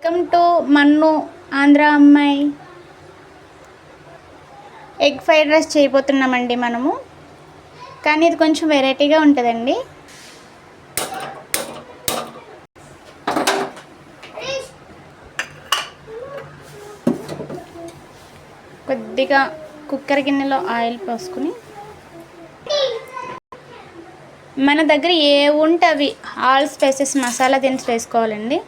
Welcome to మన్ను ఆంధ్ర అమ్మాయి. Egg fried rice చేయబోతున్నామండి మనము. కానీ ఇది కొంచెం వెరైటీగా ఉంటుందండి. కొద్దిగా కుక్కర్ గిన్నెలో ఆయిల్ పోసుకుని మన దగ్గర ఏ ఉంటే అవి ఆల్ స్పైసెస్ మసాలా దినుసులు వేసుకోవాలండి.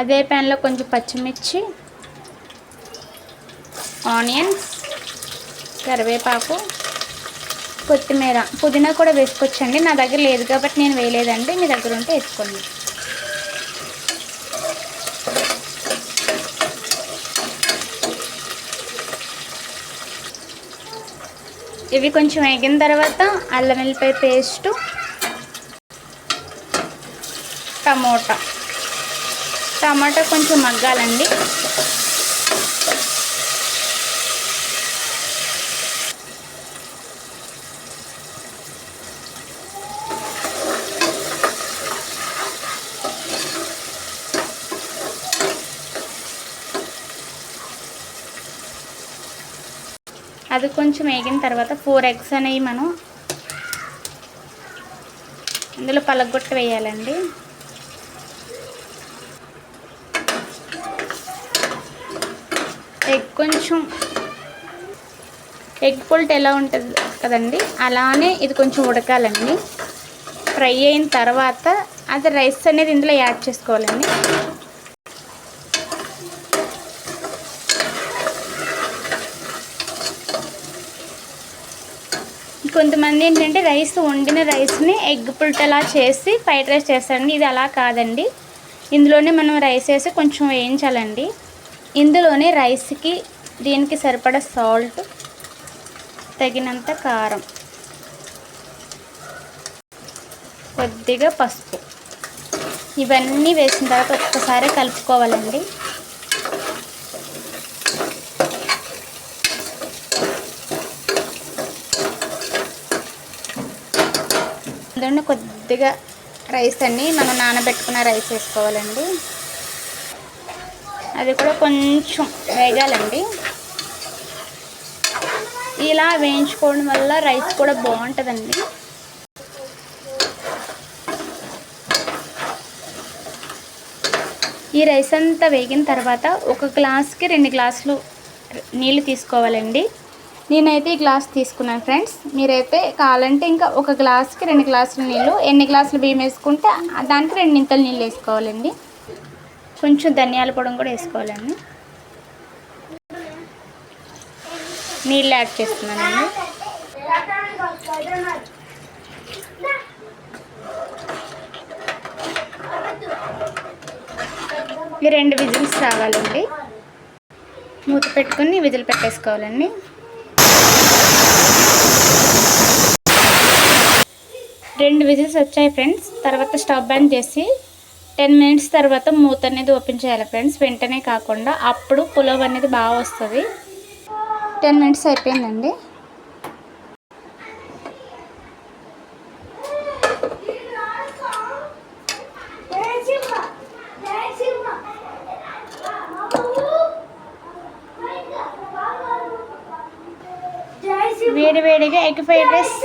అదే ప్యాన్లో కొంచెం పచ్చిమిర్చి, ఆనియన్స్, కరివేపాకు, కొత్తిమీర, పుదీనా కూడా వేసుకోవచ్చండి. నా దగ్గర లేదు కాబట్టి నేను వేయలేదండి. మీ దగ్గర ఉంటే వేసుకోండి. ఇవి కొంచెం వేగిన తర్వాత అల్లం వెల్లిపాయ పేస్టు, టమాటా కొంచెం మగ్గాలండి. అది కొంచెం వేగిన తర్వాత 4 ఎగ్స్ అనేవి మనం ఇందులో పలగొట్టి వేయాలండి. ఎగ్ పుల్ట్ ఎలా ఉంటుంది కదండి, అలానే ఇది కొంచెం ఉడకాలండి. ఫ్రై అయిన తర్వాత అది రైస్ అనేది ఇందులో యాడ్ చేసుకోవాలండి. కొంతమంది ఏంటంటే వండిన రైస్ని ఎగ్ పుల్ట్ అలా చేసి ఫ్రైడ్ రైస్ చేస్తారండి. ఇది అలా కాదండి. ఇందులోనే మనం రైస్ వేసి కొంచెం వేయించాలండి. ఇందులోనే రైస్కి దీనికి సరిపడా సాల్ట్, తగినంత కారం, కొద్దిగా పసుపు ఇవన్నీ వేసిన తర్వాత ఒక్కసారి కలుపుకోవాలండి. అందులో కొద్దిగా రైస్ అన్ని మనం నానబెట్టుకున్న రైస్ వేసుకోవాలండి. అది కూడా కొంచెం వేగాలండి. ఇలా వేయించుకోవడం వల్ల రైస్ కూడా బాగుంటుందండి. ఈ రైస్ అంతా వేగిన తర్వాత 1 గ్లాస్కి 2 గ్లాసులు నీళ్ళు తీసుకోవాలండి. నేనైతే ఈ గ్లాస్ తీసుకున్నాను ఫ్రెండ్స్. మీరైతే కావాలంటే ఇంకా 1 గ్లాస్కి 2 గ్లాసుల నీళ్ళు, ఎన్ని గ్లాసులు బియ్యం వేసుకుంటే దానికి 2 నీళ్ళు వేసుకోవాలండి. కొంచెం ధనియాల పొడి కూడా వేసుకోవాలండి. నీళ్ళు యాడ్ చేస్తున్నానండి. ఈ 2 విజిల్స్ రావాలండి. మూత పెట్టుకుని విజిల్ పెట్టేసుకోవాలండి. 2 విజిల్స్ వచ్చాయి ఫ్రెండ్స్. తర్వాత స్టవ్ బంద్ చేసి 10 మినిట్స్ తర్వాత మూత అనేది ఓపెన్ చేయాలి ఫ్రెండ్స్. వెంటనే కాకుండా, అప్పుడు పులావ్ అనేది బాగా వస్తుంది. 10 మినిట్స్ అయిపోయిందండి. వేడివేడిగా ఎగ్ ఫ్రైడ్ రైస్